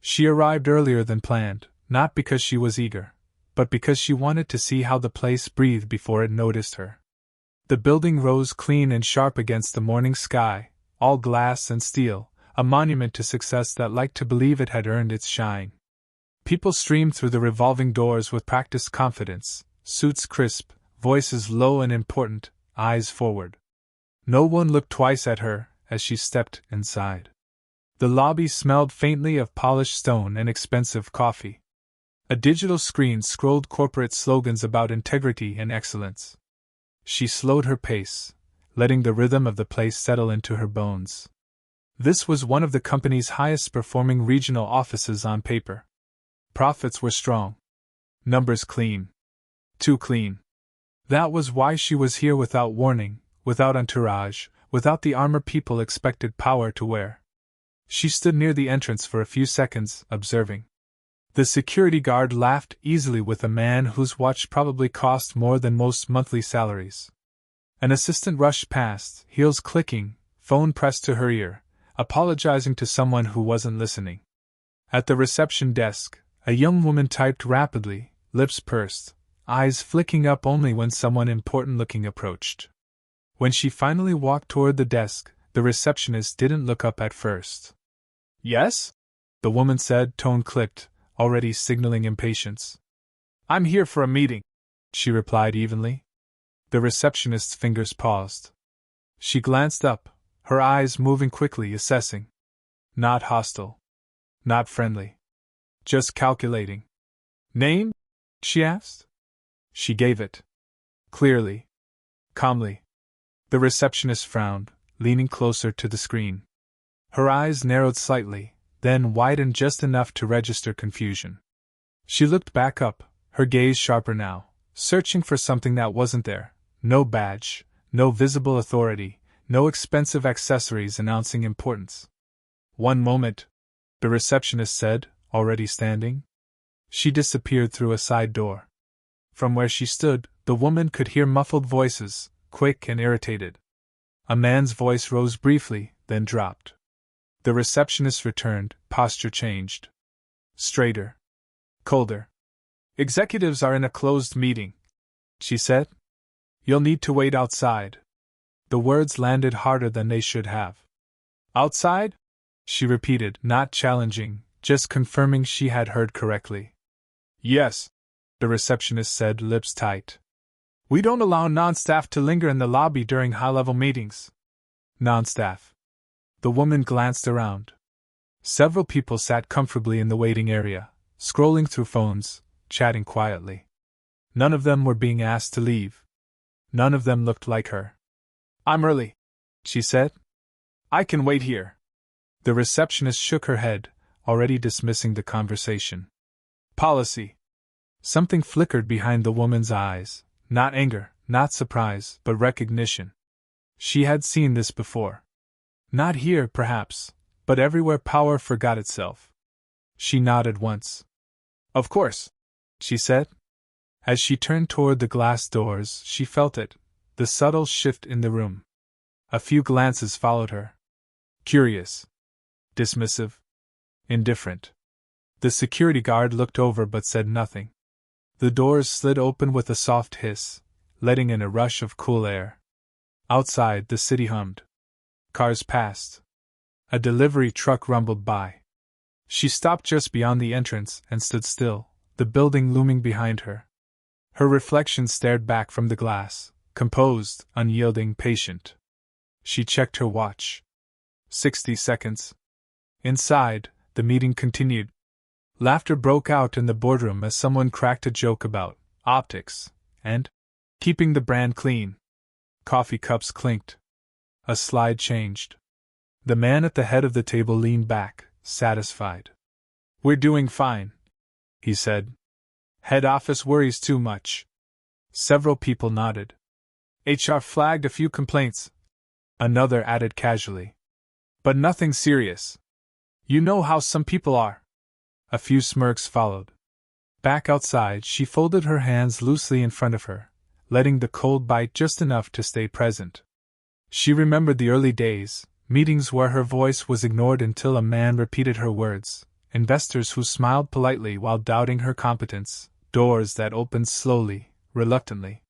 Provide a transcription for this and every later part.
She arrived earlier than planned, not because she was eager, but because she wanted to see how the place breathed before it noticed her. The building rose clean and sharp against the morning sky, all glass and steel, a monument to success that liked to believe it had earned its shine. People streamed through the revolving doors with practiced confidence, suits crisp, voices low and important, eyes forward. No one looked twice at her as she stepped inside. The lobby smelled faintly of polished stone and expensive coffee. A digital screen scrolled corporate slogans about integrity and excellence. She slowed her pace, letting the rhythm of the place settle into her bones. This was one of the company's highest-performing regional offices on paper. Profits were strong. Numbers clean. Too clean. That was why she was here without warning, without entourage, without the armor people expected power to wear. She stood near the entrance for a few seconds, observing. The security guard laughed easily with a man whose watch probably cost more than most monthly salaries. An assistant rushed past, heels clicking, phone pressed to her ear, apologizing to someone who wasn't listening. At the reception desk, a young woman typed rapidly, lips pursed, eyes flicking up only when someone important-looking approached. When she finally walked toward the desk, the receptionist didn't look up at first. "Yes?" the woman said, tone clipped, already signaling impatience. "I'm here for a meeting," she replied evenly. The receptionist's fingers paused. She glanced up, her eyes moving quickly, assessing. Not hostile. Not friendly. Just calculating. "Name?" she asked. She gave it. Clearly. Calmly. The receptionist frowned, leaning closer to the screen. Her eyes narrowed slightly, then widened just enough to register confusion. She looked back up, her gaze sharper now, searching for something that wasn't there. No badge, no visible authority, no expensive accessories announcing importance. "One moment," the receptionist said, already standing. She disappeared through a side door. From where she stood, the woman could hear muffled voices, quick and irritated. A man's voice rose briefly, then dropped. The receptionist returned, posture changed. Straighter. Colder. "Executives are in a closed meeting," she said. "You'll need to wait outside." The words landed harder than they should have. "Outside?" she repeated, not challenging, just confirming she had heard correctly. "Yes," the receptionist said, lips tight. "We don't allow non-staff to linger in the lobby during high-level meetings." Non-staff. The woman glanced around. Several people sat comfortably in the waiting area, scrolling through phones, chatting quietly. None of them were being asked to leave. None of them looked like her. "I'm early," she said. "I can wait here." The receptionist shook her head, already dismissing the conversation. "Policy." Something flickered behind the woman's eyes, not anger, not surprise, but recognition. She had seen this before. Not here, perhaps, but everywhere power forgot itself. She nodded once. "Of course," she said. As she turned toward the glass doors, she felt it, the subtle shift in the room. A few glances followed her. Curious. Dismissive. Indifferent. The security guard looked over but said nothing. The doors slid open with a soft hiss, letting in a rush of cool air. Outside, the city hummed. Cars passed. A delivery truck rumbled by. She stopped just beyond the entrance and stood still, the building looming behind her. Her reflection stared back from the glass, composed, unyielding, patient. She checked her watch. 60 seconds. Inside, the meeting continued. Laughter broke out in the boardroom as someone cracked a joke about optics and keeping the brand clean. Coffee cups clinked. A slide changed. The man at the head of the table leaned back, satisfied. "We're doing fine," he said. "Head office worries too much." Several people nodded. "HR flagged a few complaints," another added casually. "But nothing serious. You know how some people are." A few smirks followed. Back outside, she folded her hands loosely in front of her, letting the cold bite just enough to stay present. She remembered the early days, meetings where her voice was ignored until a man repeated her words, investors who smiled politely while doubting her competence, doors that opened slowly, reluctantly.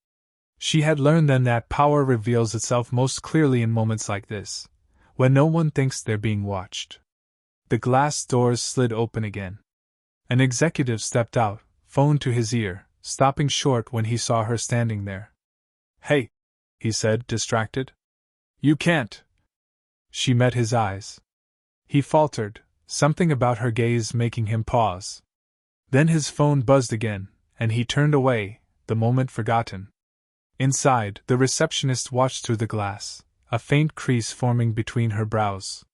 She had learned then that power reveals itself most clearly in moments like this, when no one thinks they're being watched. The glass doors slid open again. An executive stepped out, phone to his ear, stopping short when he saw her standing there. "Hey," he said, distracted. "You can't." She met his eyes. He faltered, something about her gaze making him pause. Then his phone buzzed again, and he turned away, the moment forgotten. Inside, the receptionist watched through the glass, a faint crease forming between her brows.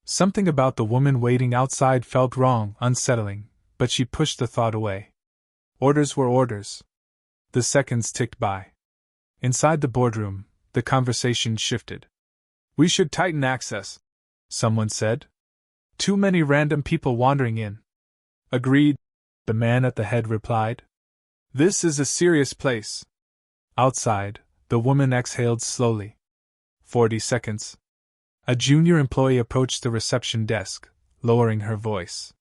Something about the woman waiting outside felt wrong, unsettling, but she pushed the thought away. Orders were orders. The seconds ticked by. Inside the boardroom, the conversation shifted. "We should tighten access," someone said. "Too many random people wandering in." "Agreed," the man at the head replied. "This is a serious place." Outside, the woman exhaled slowly. 40 seconds. A junior employee approached the reception desk, lowering her voice.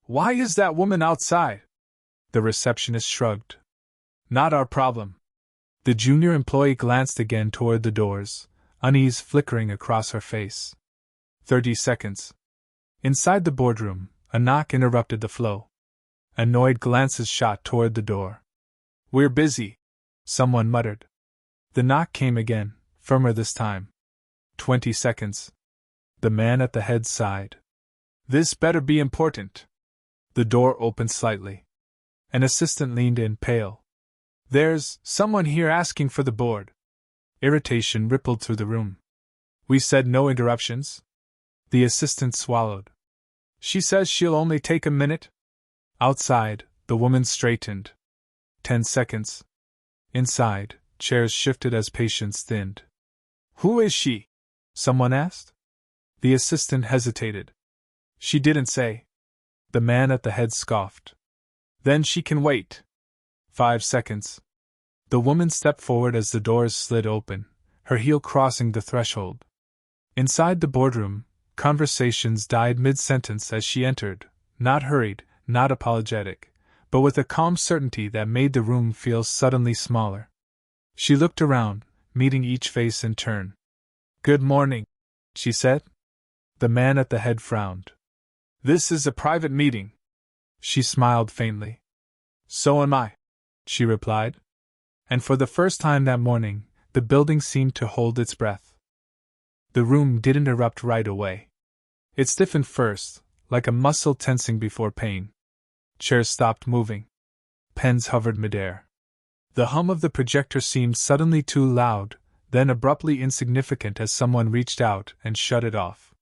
"Why is that woman outside?" The receptionist shrugged. "Not our problem." The junior employee glanced again toward the doors, unease flickering across her face. 30 seconds. Inside the boardroom, a knock interrupted the flow. Annoyed glances shot toward the door. "We're busy," someone muttered. The knock came again, firmer this time. 20 seconds. The man at the head sighed. "This better be important." The door opened slightly. An assistant leaned in, pale. "There's someone here asking for the board." Irritation rippled through the room. "We said no interruptions?" The assistant swallowed. "She says she'll only take a minute." Outside, the woman straightened. 10 seconds. Inside, chairs shifted as patience thinned. "Who is she?" someone asked. The assistant hesitated. "She didn't say." The man at the head scoffed. "Then she can wait." 5 seconds. The woman stepped forward as the doors slid open, her heel crossing the threshold. Inside the boardroom, conversations died mid-sentence as she entered, not hurried, not apologetic, but with a calm certainty that made the room feel suddenly smaller. She looked around, meeting each face in turn. "Good morning," she said. The man at the head frowned. "This is a private meeting." She smiled faintly. "So am I," she replied. And for the first time that morning, the building seemed to hold its breath. The room didn't erupt right away. It stiffened first, like a muscle tensing before pain. Chairs stopped moving. Pens hovered midair. The hum of the projector seemed suddenly too loud, then abruptly insignificant as someone reached out and shut it off.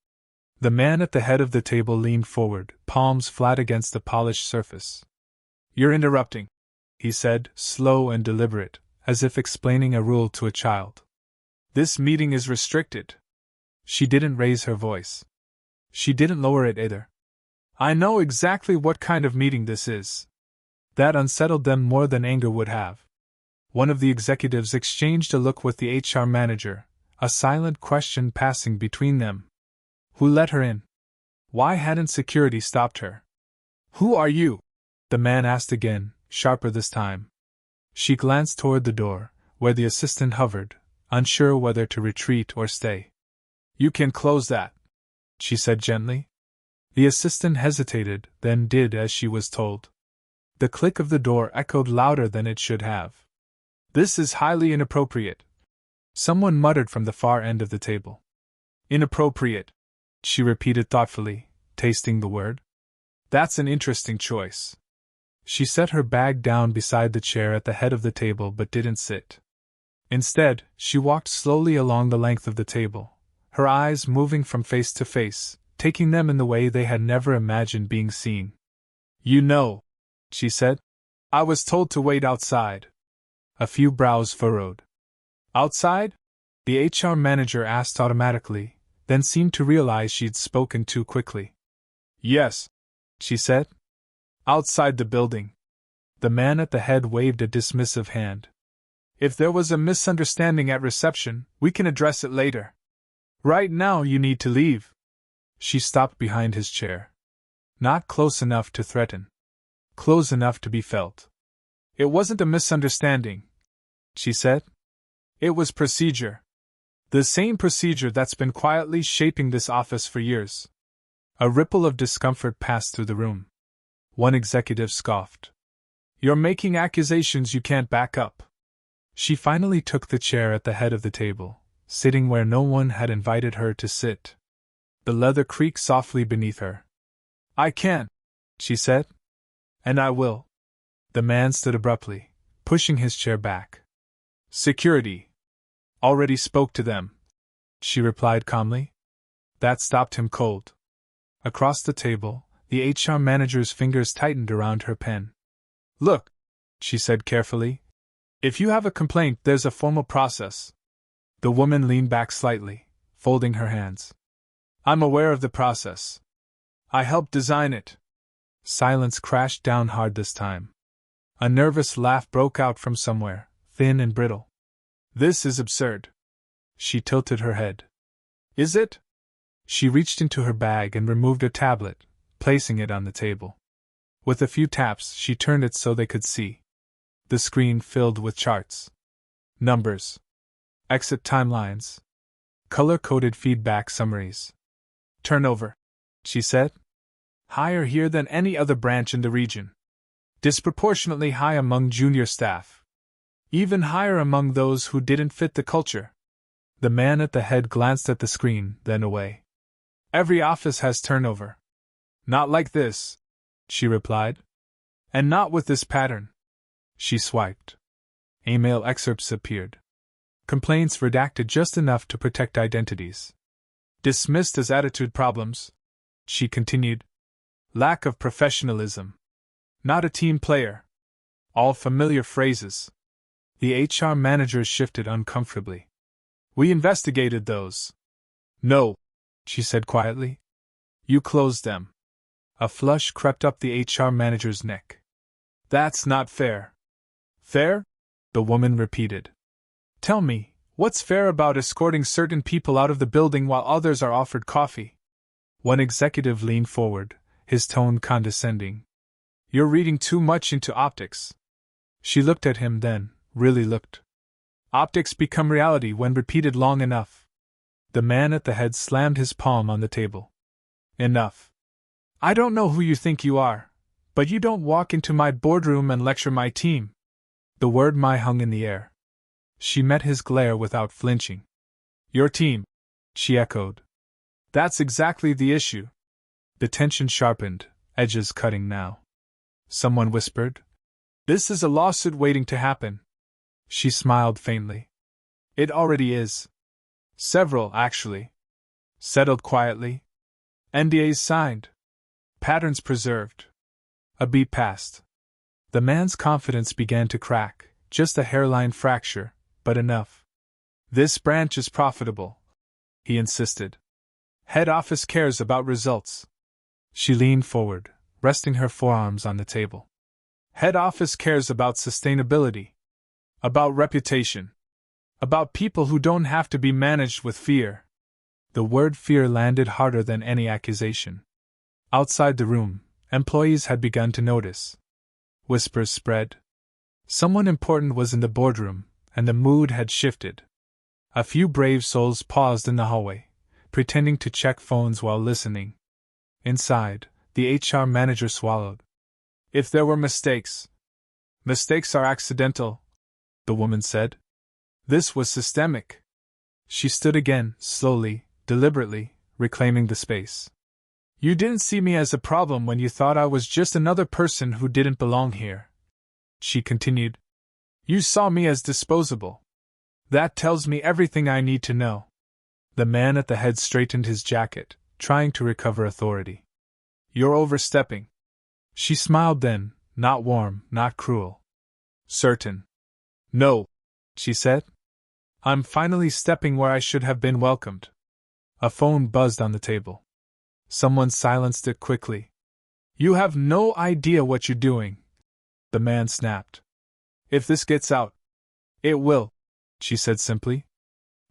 The man at the head of the table leaned forward, palms flat against the polished surface. "You're interrupting," he said, slow and deliberate, as if explaining a rule to a child. "This meeting is restricted." She didn't raise her voice. She didn't lower it either. "I know exactly what kind of meeting this is." That unsettled them more than anger would have. One of the executives exchanged a look with the HR manager, a silent question passing between them. Who let her in? Why hadn't security stopped her? "Who are you?" the man asked again, sharper this time. She glanced toward the door, where the assistant hovered, unsure whether to retreat or stay. "You can close that," she said gently. The assistant hesitated, then did as she was told. The click of the door echoed louder than it should have. "This is highly inappropriate," someone muttered from the far end of the table. "Inappropriate," she repeated thoughtfully, tasting the word. "That's an interesting choice." She set her bag down beside the chair at the head of the table but didn't sit. Instead, she walked slowly along the length of the table, her eyes moving from face to face, taking them in the way they had never imagined being seen. "You know," she said, "I was told to wait outside." A few brows furrowed. "Outside?" the HR manager asked automatically, then seemed to realize she'd spoken too quickly. "Yes," she said. "Outside the building." The man at the head waved a dismissive hand. "If there was a misunderstanding at reception, we can address it later. Right now you need to leave." She stopped behind his chair. Not close enough to threaten. Close enough to be felt. It wasn't a misunderstanding, she said. It was procedure. The same procedure that's been quietly shaping this office for years. A ripple of discomfort passed through the room. One executive scoffed. You're making accusations you can't back up. She finally took the chair at the head of the table, sitting where no one had invited her to sit. The leather creaked softly beneath her. I can, she said. And I will. The man stood abruptly, pushing his chair back. Security. Already spoke to them, she replied calmly. That stopped him cold. Across the table, the HR manager's fingers tightened around her pen. Look, she said carefully. If you have a complaint, there's a formal process. The woman leaned back slightly, folding her hands. I'm aware of the process. I helped design it. Silence crashed down hard this time. A nervous laugh broke out from somewhere, thin and brittle. This is absurd. She tilted her head. Is it? She reached into her bag and removed a tablet, placing it on the table. With a few taps, she turned it so they could see. The screen filled with charts. Numbers. Exit timelines. Color-coded feedback summaries. Turnover, she said. Higher here than any other branch in the region. Disproportionately high among junior staff. Even higher among those who didn't fit the culture. The man at the head glanced at the screen, then away. Every office has turnover. Not like this, she replied. And not with this pattern. She swiped. Email excerpts appeared. Complaints redacted just enough to protect identities. Dismissed as attitude problems, she continued. Lack of professionalism. Not a team player. All familiar phrases. The HR manager shifted uncomfortably. We investigated those. No, she said quietly. You closed them. A flush crept up the HR manager's neck. That's not fair. Fair? The woman repeated. Tell me, what's fair about escorting certain people out of the building while others are offered coffee? One executive leaned forward, his tone condescending. You're reading too much into optics. She looked at him then, really looked. Optics become reality when repeated long enough. The man at the head slammed his palm on the table. Enough. I don't know who you think you are, but you don't walk into my boardroom and lecture my team. The word "my" hung in the air. She met his glare without flinching. Your team, she echoed. That's exactly the issue. The tension sharpened, edges cutting now. Someone whispered. This is a lawsuit waiting to happen. She smiled faintly. It already is. Several, actually. Settled quietly. NDAs signed. Patterns preserved. A beat passed. The man's confidence began to crack, just a hairline fracture, but enough. This branch is profitable, he insisted. Head office cares about results. She leaned forward, resting her forearms on the table. Head office cares about sustainability. About reputation. About people who don't have to be managed with fear. The word fear landed harder than any accusation. Outside the room, employees had begun to notice. Whispers spread. Someone important was in the boardroom, and the mood had shifted. A few brave souls paused in the hallway, pretending to check phones while listening. Inside, the HR manager swallowed. If there were mistakes. Mistakes are accidental, the woman said. This was systemic. She stood again, slowly, deliberately, reclaiming the space. You didn't see me as a problem when you thought I was just another person who didn't belong here. She continued. You saw me as disposable. That tells me everything I need to know. The man at the head straightened his jacket, trying to recover authority. You're overstepping. She smiled then, not warm, not cruel. Certain. No, she said. I'm finally stepping where I should have been welcomed. A phone buzzed on the table. Someone silenced it quickly. You have no idea what you're doing, the man snapped. If this gets out, it will, she said simply.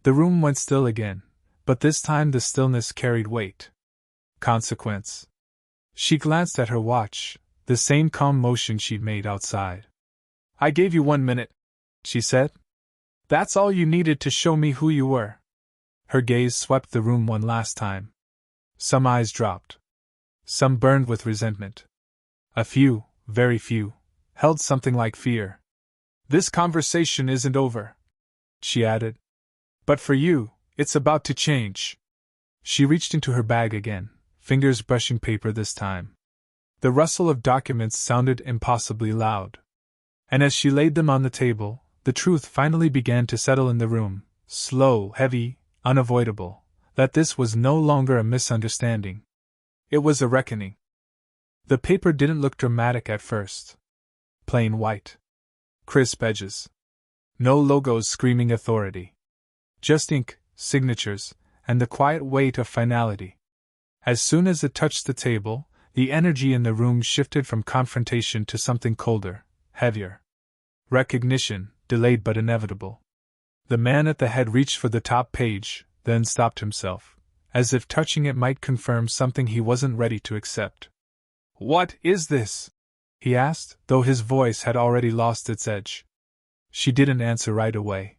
The room went still again, but this time the stillness carried weight. Consequence. She glanced at her watch, the same calm motion she'd made outside. I gave you 1 minute, she said. That's all you needed to show me who you were. Her gaze swept the room one last time. Some eyes dropped. Some burned with resentment. A few, very few, held something like fear. This conversation isn't over, she added. But for you, it's about to change. She reached into her bag again, fingers brushing paper this time. The rustle of documents sounded impossibly loud. And as she laid them on the table, the truth finally began to settle in the room, slow, heavy, unavoidable, that this was no longer a misunderstanding. It was a reckoning. The paper didn't look dramatic at first. Plain white. Crisp edges. No logos screaming authority. Just ink, signatures, and the quiet weight of finality. As soon as it touched the table, the energy in the room shifted from confrontation to something colder, heavier. Recognition, delayed but inevitable. The man at the head reached for the top page, then stopped himself, as if touching it might confirm something he wasn't ready to accept. What is this? He asked, though his voice had already lost its edge. She didn't answer right away.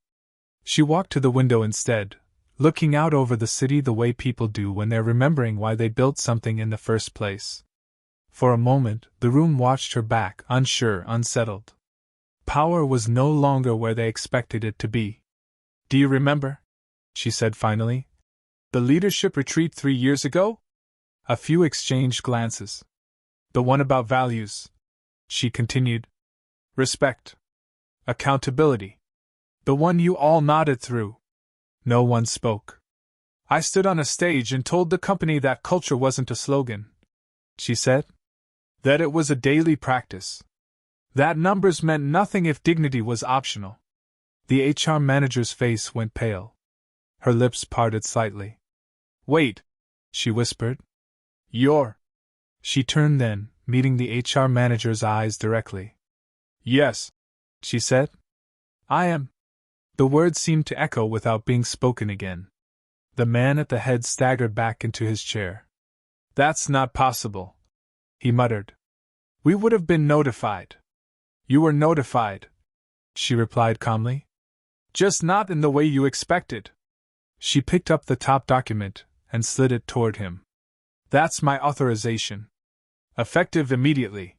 She walked to the window instead, looking out over the city the way people do when they're remembering why they built something in the first place. For a moment, the room watched her back, unsure, unsettled. Power was no longer where they expected it to be. Do you remember? She said finally. The leadership retreat 3 years ago? A few exchanged glances. The one about values, she continued. Respect. Accountability. The one you all nodded through. No one spoke. I stood on a stage and told the company that culture wasn't a slogan, she said. That it was a daily practice. That numbers meant nothing if dignity was optional. The HR manager's face went pale. Her lips parted slightly. Wait, she whispered. You're. She turned then, meeting the HR manager's eyes directly. Yes, she said. I am. The words seemed to echo without being spoken again. The man at the head staggered back into his chair. That's not possible, he muttered. We would have been notified. You were notified, she replied calmly. Just not in the way you expected. She picked up the top document and slid it toward him. That's my authorization. Effective immediately.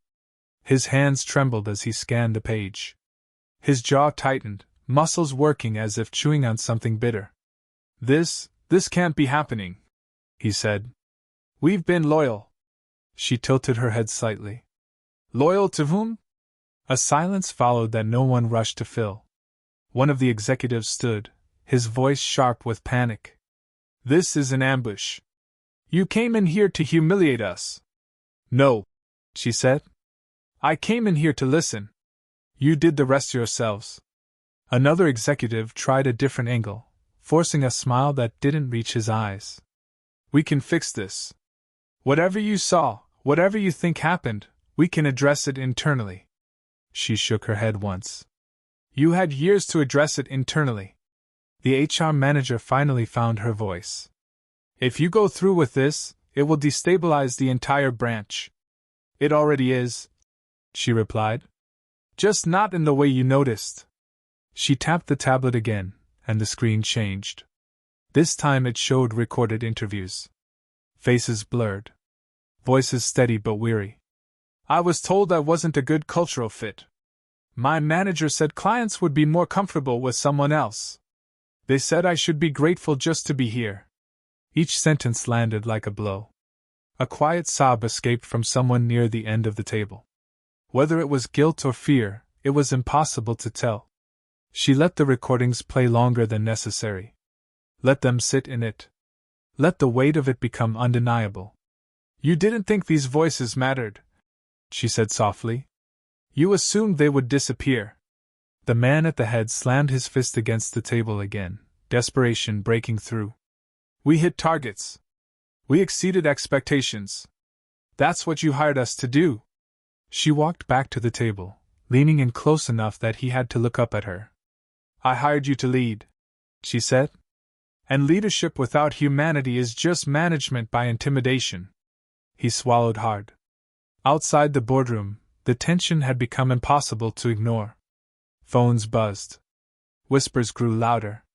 His hands trembled as he scanned the page. His jaw tightened, muscles working as if chewing on something bitter. This can't be happening, he said. We've been loyal. She tilted her head slightly. Loyal to whom? A silence followed that no one rushed to fill. One of the executives stood, his voice sharp with panic. This is an ambush. You came in here to humiliate us. No, she said. I came in here to listen. You did the rest yourselves. Another executive tried a different angle, forcing a smile that didn't reach his eyes. We can fix this. Whatever you saw, whatever you think happened, we can address it internally. She shook her head once. You had years to address it internally. The HR manager finally found her voice. If you go through with this, it will destabilize the entire branch. It already is, she replied. Just not in the way you noticed. She tapped the tablet again, and the screen changed. This time it showed recorded interviews. Faces blurred. Voices steady but weary. I was told I wasn't a good cultural fit. My manager said clients would be more comfortable with someone else. They said I should be grateful just to be here. Each sentence landed like a blow. A quiet sob escaped from someone near the end of the table. Whether it was guilt or fear, it was impossible to tell. She let the recordings play longer than necessary. Let them sit in it. Let the weight of it become undeniable. You didn't think these voices mattered, she said softly. You assumed they would disappear. The man at the head slammed his fist against the table again, desperation breaking through. We hit targets. We exceeded expectations. That's what you hired us to do. She walked back to the table, leaning in close enough that he had to look up at her. I hired you to lead, she said. And leadership without humanity is just management by intimidation. He swallowed hard. Outside the boardroom, the tension had become impossible to ignore. Phones buzzed. Whispers grew louder.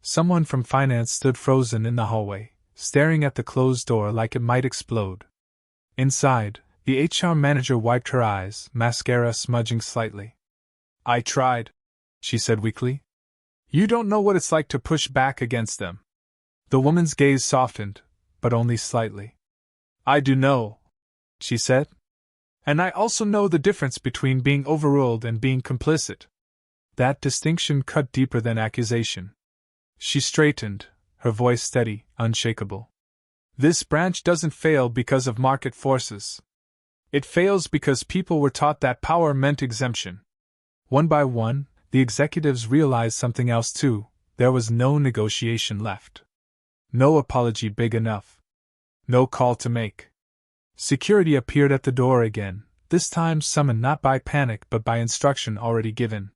Someone from finance stood frozen in the hallway, staring at the closed door like it might explode. Inside, the HR manager wiped her eyes, mascara smudging slightly. "I tried," she said weakly. "You don't know what it's like to push back against them." The woman's gaze softened, but only slightly. "I do know," she said. "And I also know the difference between being overruled and being complicit." That distinction cut deeper than accusation. She straightened, her voice steady, unshakable. "This branch doesn't fail because of market forces. It fails because people were taught that power meant exemption." One by one, the executives realized something else too: there was no negotiation left. No apology big enough. No call to make. Security appeared at the door again, this time summoned not by panic but by instruction already given.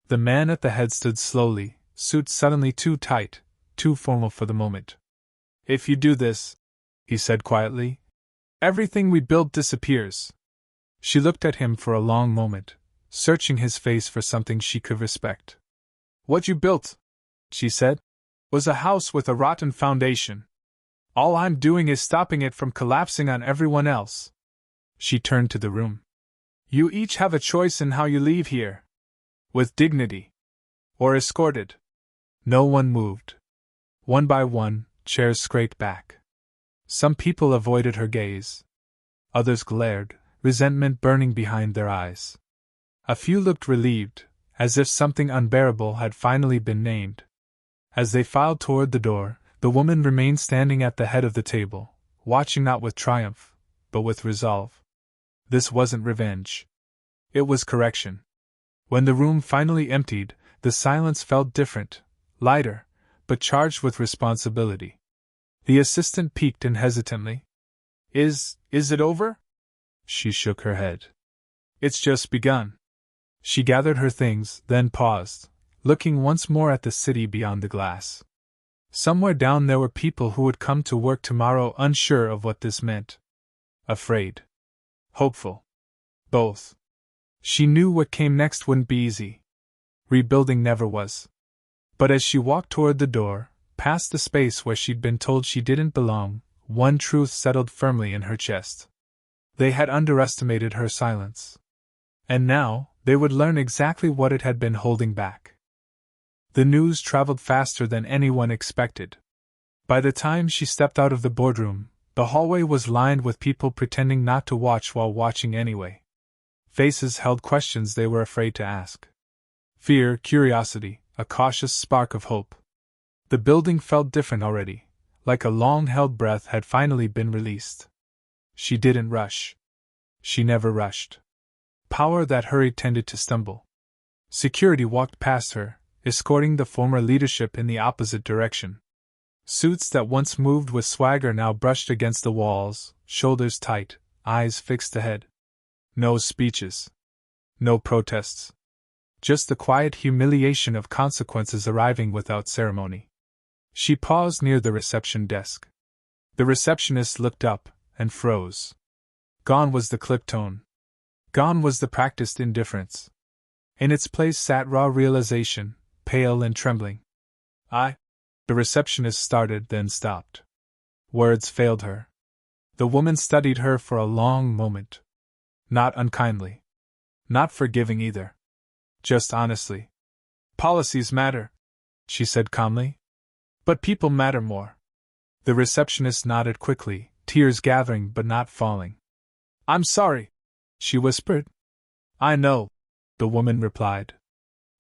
The man at the head stood slowly, suit suddenly too tight, too formal for the moment. "If you do this," he said quietly, "everything we build disappears." She looked at him for a long moment, searching his face for something she could respect. "What you built," she said, "was a house with a rotten foundation. All I'm doing is stopping it from collapsing on everyone else." She turned to the room. "You each have a choice in how you leave here. With dignity. Or escorted." No one moved. One by one, chairs scraped back. Some people avoided her gaze. Others glared, resentment burning behind their eyes. A few looked relieved, as if something unbearable had finally been named. As they filed toward the door, the woman remained standing at the head of the table, watching not with triumph, but with resolve. This wasn't revenge. It was correction. When the room finally emptied, the silence felt different, lighter, but charged with responsibility. The assistant peeked in hesitantly. Is it over?" She shook her head. "It's just begun." She gathered her things, then paused, looking once more at the city beyond the glass. Somewhere down there were people who would come to work tomorrow unsure of what this meant. Afraid. Hopeful. Both. She knew what came next wouldn't be easy. Rebuilding never was. But as she walked toward the door, past the space where she'd been told she didn't belong, one truth settled firmly in her chest. They had underestimated her silence. And now, they would learn exactly what it had been holding back. The news traveled faster than anyone expected. By the time she stepped out of the boardroom, the hallway was lined with people pretending not to watch while watching anyway. Faces held questions they were afraid to ask. Fear, curiosity, a cautious spark of hope. The building felt different already, like a long-held breath had finally been released. She didn't rush. She never rushed. Power that hurried tended to stumble. Security walked past her, escorting the former leadership in the opposite direction. Suits that once moved with swagger now brushed against the walls, shoulders tight, eyes fixed ahead. No speeches. No protests. Just the quiet humiliation of consequences arriving without ceremony. She paused near the reception desk. The receptionist looked up and froze. Gone was the clipped tone. Gone was the practiced indifference. In its place sat raw realization, pale and trembling. The receptionist started, then stopped. Words failed her. The woman studied her for a long moment. Not unkindly. Not forgiving either. Just honestly. "Policies matter," she said calmly. "But people matter more." The receptionist nodded quickly, tears gathering but not falling. "I'm sorry," she whispered. "I know," the woman replied.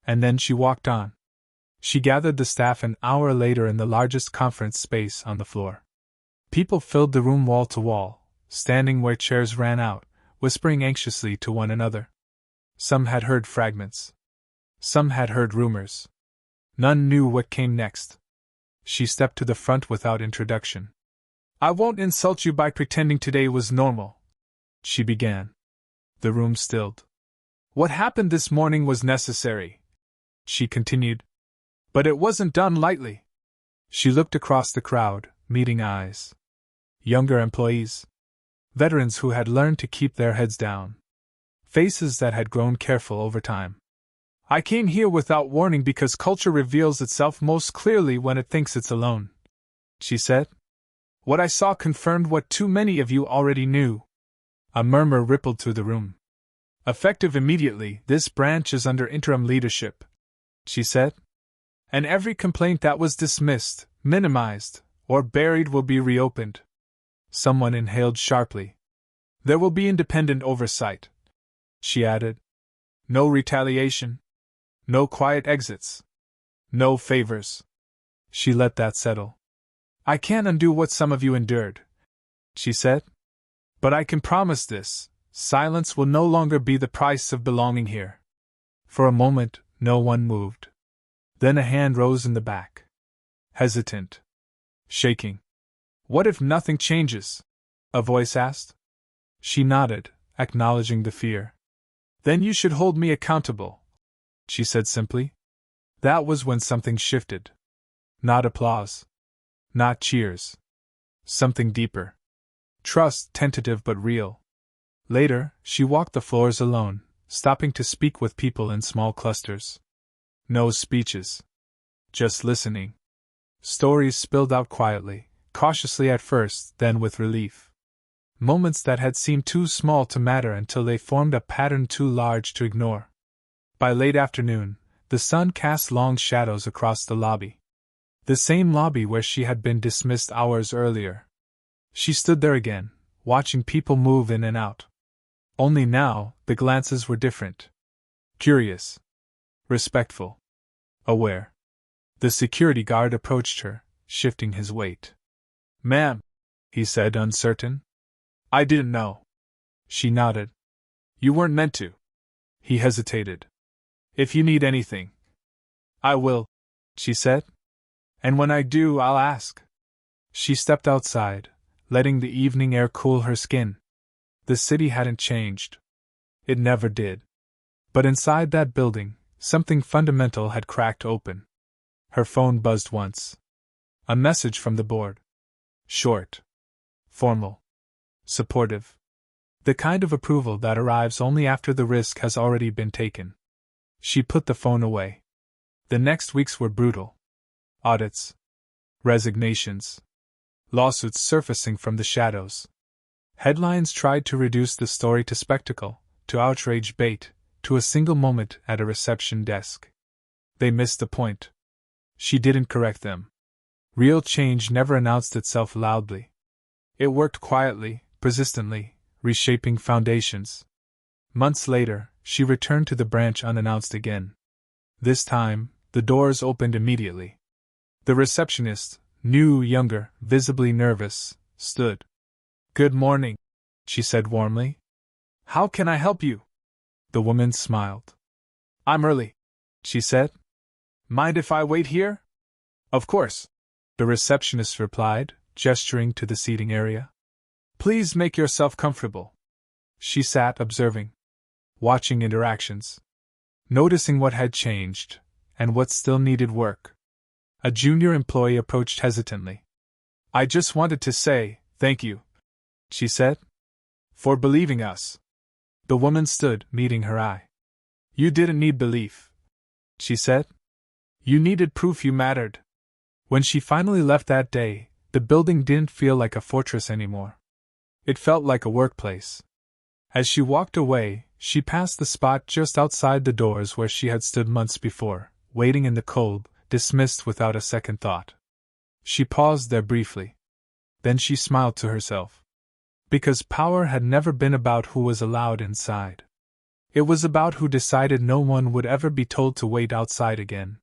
And then she walked on. She gathered the staff an hour later in the largest conference space on the floor. People filled the room wall to wall, standing where chairs ran out, whispering anxiously to one another. Some had heard fragments. Some had heard rumors. None knew what came next. She stepped to the front without introduction. "I won't insult you by pretending today was normal," she began. The room stilled. "What happened this morning was necessary," she continued. "But it wasn't done lightly." She looked across the crowd, meeting eyes. Younger employees. Veterans who had learned to keep their heads down. Faces that had grown careful over time. I came here without warning because culture reveals itself most clearly when it thinks it's alone, she said. What I saw confirmed what too many of you already knew. A murmur rippled through the room. Effective immediately, this branch is under interim leadership, she said. And every complaint that was dismissed, minimized, or buried will be reopened. Someone inhaled sharply. There will be independent oversight, she added. No retaliation. No quiet exits. No favors. She let that settle. I can't undo what some of you endured, she said. But I can promise this, silence will no longer be the price of belonging here. For a moment, no one moved. Then a hand rose in the back. Hesitant. Shaking. What if nothing changes? A voice asked. She nodded, acknowledging the fear. Then you should hold me accountable, she said simply. That was when something shifted. Not applause. Not cheers. Something deeper. Trust, tentative but real. Later, she walked the floors alone, stopping to speak with people in small clusters. No speeches. Just listening. Stories spilled out quietly, cautiously at first, then with relief. Moments that had seemed too small to matter until they formed a pattern too large to ignore. By late afternoon, the sun cast long shadows across the lobby. The same lobby where she had been dismissed hours earlier. She stood there again, watching people move in and out. Only now, the glances were different. Curious. Respectful. Aware. The security guard approached her, shifting his weight. Ma'am, he said, uncertain. I didn't know. She nodded. You weren't meant to. He hesitated. If you need anything. I will, she said. And when I do, I'll ask. She stepped outside, letting the evening air cool her skin. The city hadn't changed. It never did. But inside that building, something fundamental had cracked open. Her phone buzzed once. A message from the board. Short. Formal. Supportive. The kind of approval that arrives only after the risk has already been taken. She put the phone away. The next weeks were brutal. Audits. Resignations. Lawsuits surfacing from the shadows. Headlines tried to reduce the story to spectacle, to outrage bait, to a single moment at a reception desk. They missed the point. She didn't correct them. Real change never announced itself loudly. It worked quietly, persistently, reshaping foundations. Months later, she returned to the branch unannounced again. This time, the doors opened immediately. The receptionist, new, younger, visibly nervous, stood. Good morning, she said warmly. How can I help you? The woman smiled. I'm early, she said. Mind if I wait here? Of course, the receptionist replied, gesturing to the seating area. Please make yourself comfortable. She sat observing, watching interactions, noticing what had changed, and what still needed work. A junior employee approached hesitantly. I just wanted to say, thank you, she said, for believing us. The woman stood, meeting her eye. You didn't need belief, she said. You needed proof you mattered. When she finally left that day, the building didn't feel like a fortress anymore. It felt like a workplace. As she walked away, she passed the spot just outside the doors where she had stood months before, waiting in the cold, dismissed without a second thought. She paused there briefly. Then she smiled to herself. Because power had never been about who was allowed inside. It was about who decided no one would ever be told to wait outside again.